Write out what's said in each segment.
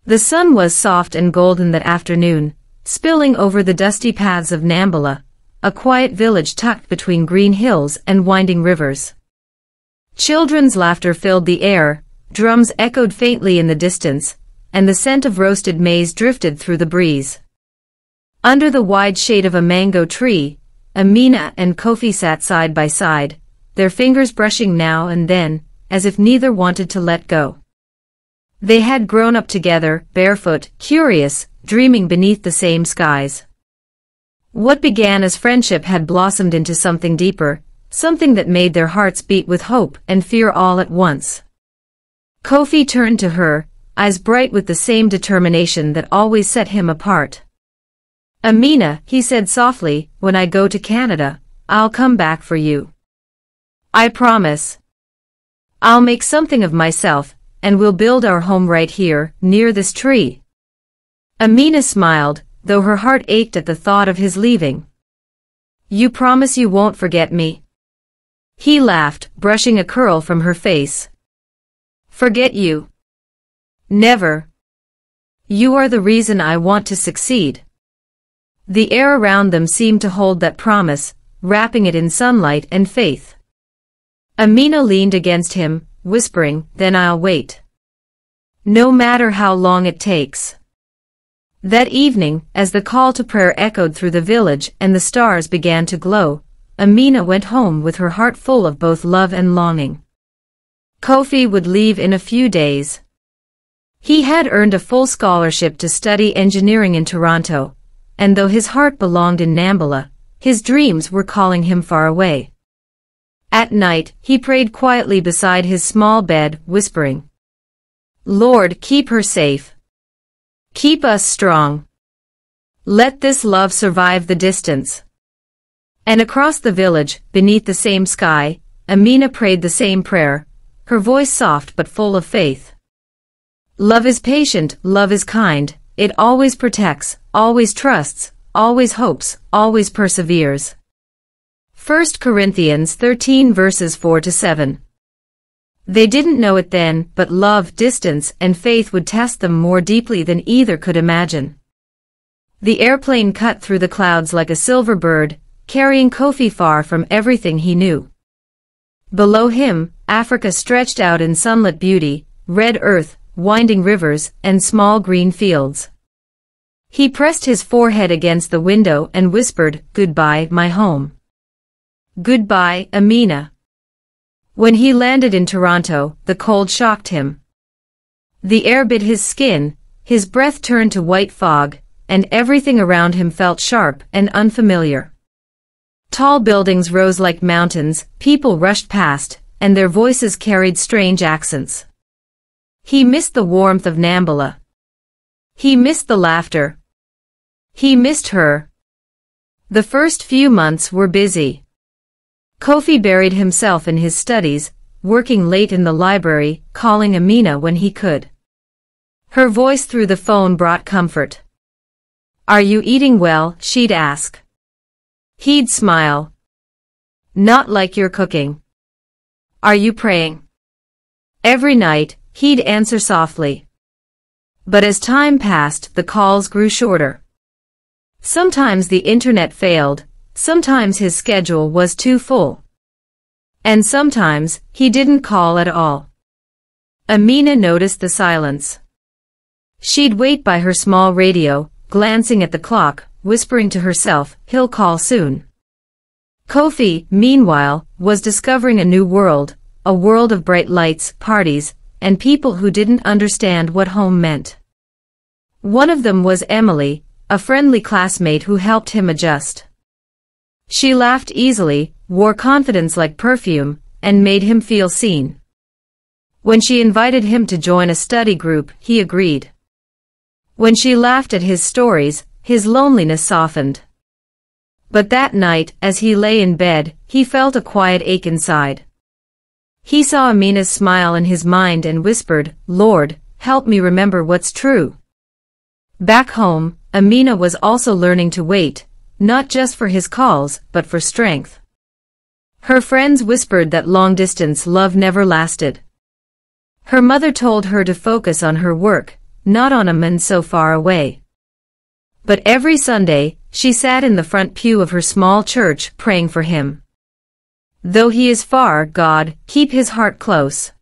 The sun was soft and golden that afternoon, spilling over the dusty paths of Nambala, a quiet village tucked between green hills and winding rivers. Children's laughter filled the air, drums echoed faintly in the distance, and the scent of roasted maize drifted through the breeze. Under the wide shade of a mango tree, Amina and Kofi sat side by side, their fingers brushing now and then, as if neither wanted to let go. They had grown up together, barefoot, curious, dreaming beneath the same skies. What began as friendship had blossomed into something deeper, something that made their hearts beat with hope and fear all at once. Kofi turned to her, eyes bright with the same determination that always set him apart. "Amina," he said softly, "when I go to Canada, I'll come back for you. I promise. I'll make something of myself, and we'll build our home right here, near this tree." Amina smiled, though her heart ached at the thought of his leaving. "You promise you won't forget me?" He laughed, brushing a curl from her face. "Forget you? Never. You are the reason I want to succeed." The air around them seemed to hold that promise, wrapping it in sunlight and faith. Amina leaned against him, whispering, "Then I'll wait. No matter how long it takes." That evening, as the call to prayer echoed through the village and the stars began to glow, Amina went home with her heart full of both love and longing. Kofi would leave in a few days. He had earned a full scholarship to study engineering in Toronto, and though his heart belonged in Nambala, his dreams were calling him far away. At night, he prayed quietly beside his small bed, whispering, "Lord, keep her safe. Keep us strong. Let this love survive the distance." And across the village, beneath the same sky, Amina prayed the same prayer, her voice soft but full of faith. Love is patient, love is kind, it always protects, always trusts, always hopes, always perseveres. 1 Corinthians 13 verses 4-7. They didn't know it then, but love, distance, and faith would test them more deeply than either could imagine. The airplane cut through the clouds like a silver bird, carrying Kofi far from everything he knew. Below him, Africa stretched out in sunlit beauty, red earth, winding rivers, and small green fields. He pressed his forehead against the window and whispered, "Goodbye, my home. Goodbye, Amina." When he landed in Toronto, the cold shocked him. The air bit his skin, his breath turned to white fog, and everything around him felt sharp and unfamiliar. Tall buildings rose like mountains, people rushed past, and their voices carried strange accents. He missed the warmth of Nambala. He missed the laughter. He missed her. The first few months were busy. Kofi buried himself in his studies, working late in the library, calling Amina when he could. Her voice through the phone brought comfort. "Are you eating well?" she'd ask. He'd smile. "Not like you're cooking." "Are you praying?" Every night, he'd answer softly. But as time passed, the calls grew shorter. Sometimes the internet failed, sometimes his schedule was too full. And sometimes, he didn't call at all. Amina noticed the silence. She'd wait by her small radio, glancing at the clock, whispering to herself, "He'll call soon." Kofi, meanwhile, was discovering a new world, a world of bright lights, parties, and people who didn't understand what home meant. One of them was Emily, a friendly classmate who helped him adjust. She laughed easily, wore confidence like perfume, and made him feel seen. When she invited him to join a study group, he agreed. When she laughed at his stories, his loneliness softened. But that night, as he lay in bed, he felt a quiet ache inside. He saw Amina's smile in his mind and whispered, "Lord, help me remember what's true." Back home, Amina was also learning to wait, not just for his calls, but for strength. Her friends whispered that long-distance love never lasted. Her mother told her to focus on her work, not on a man so far away. But every Sunday, she sat in the front pew of her small church praying for him. Though he is far, God, keep his heart close.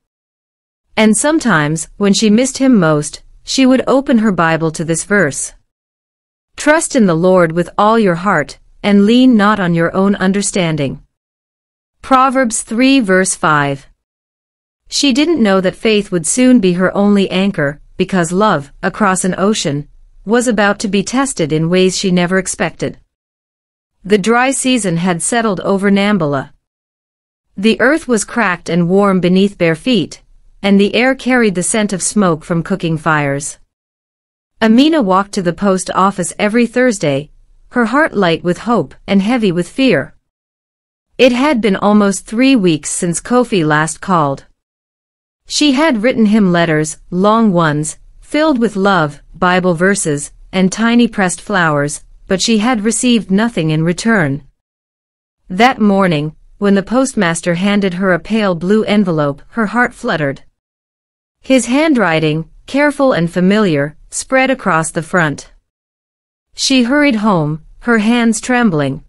And sometimes, when she missed him most, she would open her Bible to this verse. Trust in the Lord with all your heart, and lean not on your own understanding. Proverbs 3 verse 5. She didn't know that faith would soon be her only anchor, because love, across an ocean, was about to be tested in ways she never expected. The dry season had settled over Nambala. The earth was cracked and warm beneath bare feet, and the air carried the scent of smoke from cooking fires. Amina walked to the post office every Thursday, her heart light with hope and heavy with fear. It had been almost 3 weeks since Kofi last called. She had written him letters, long ones, filled with love, Bible verses, and tiny pressed flowers, but she had received nothing in return. That morning, when the postmaster handed her a pale blue envelope, her heart fluttered. His handwriting, careful and familiar, spread across the front. She hurried home, her hands trembling.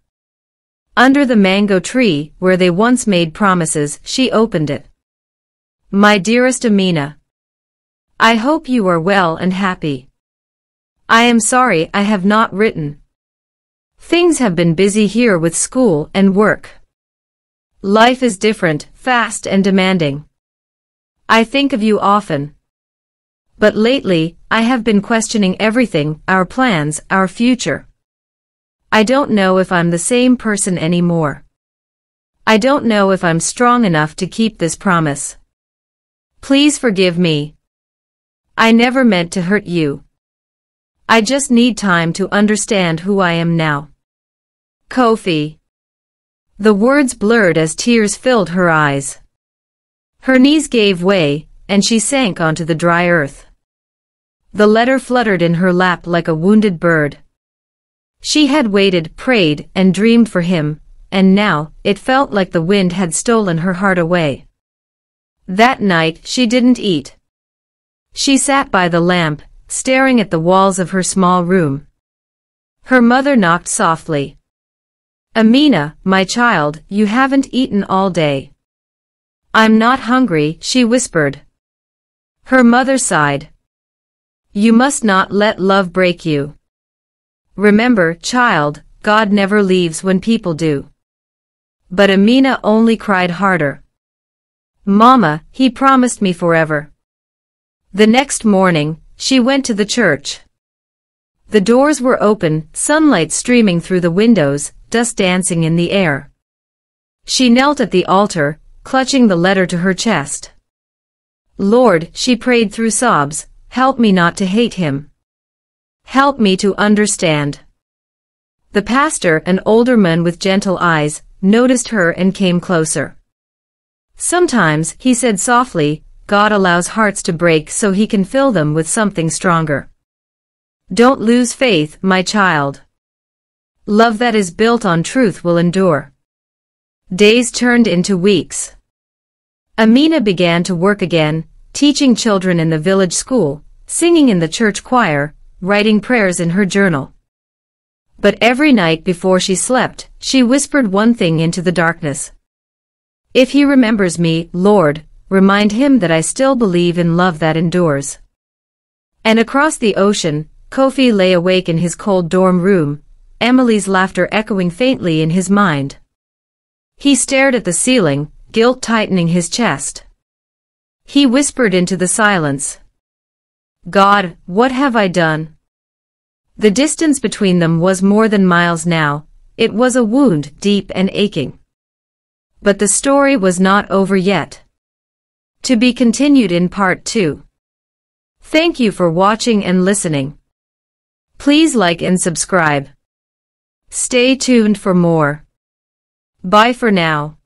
Under the mango tree, where they once made promises, she opened it. My dearest Amina, I hope you are well and happy. I am sorry I have not written. Things have been busy here with school and work. Life is different, fast and demanding. I think of you often. But lately, I have been questioning everything, our plans, our future. I don't know if I'm the same person anymore. I don't know if I'm strong enough to keep this promise. Please forgive me. I never meant to hurt you. I just need time to understand who I am now. Kofi. The words blurred as tears filled her eyes. Her knees gave way, and she sank onto the dry earth. The letter fluttered in her lap like a wounded bird. She had waited, prayed, and dreamed for him, and now, it felt like the wind had stolen her heart away. That night, she didn't eat. She sat by the lamp, staring at the walls of her small room. Her mother knocked softly. Amina, my child, you haven't eaten all day. I'm not hungry, she whispered. Her mother sighed. You must not let love break you. Remember, child, God never leaves when people do. But Amina only cried harder. Mama, he promised me forever. The next morning, she went to the church. The doors were open, sunlight streaming through the windows, dust dancing in the air. She knelt at the altar, clutching the letter to her chest. Lord, she prayed through sobs, help me not to hate him. Help me to understand. The pastor, an older man with gentle eyes, noticed her and came closer. Sometimes, he said softly, God allows hearts to break so he can fill them with something stronger. Don't lose faith, my child. Love that is built on truth will endure. Days turned into weeks. Amina began to work again, teaching children in the village school, singing in the church choir, writing prayers in her journal. But every night before she slept, she whispered one thing into the darkness. If he remembers me, Lord, remind him that I still believe in love that endures. And across the ocean, Kofi lay awake in his cold dorm room, Emily's laughter echoing faintly in his mind. He stared at the ceiling, guilt tightening his chest. He whispered into the silence. God, what have I done? The distance between them was more than miles now. It was a wound, deep and aching. But the story was not over yet. To be continued in part 2. Thank you for watching and listening. Please like and subscribe. Stay tuned for more. Bye for now.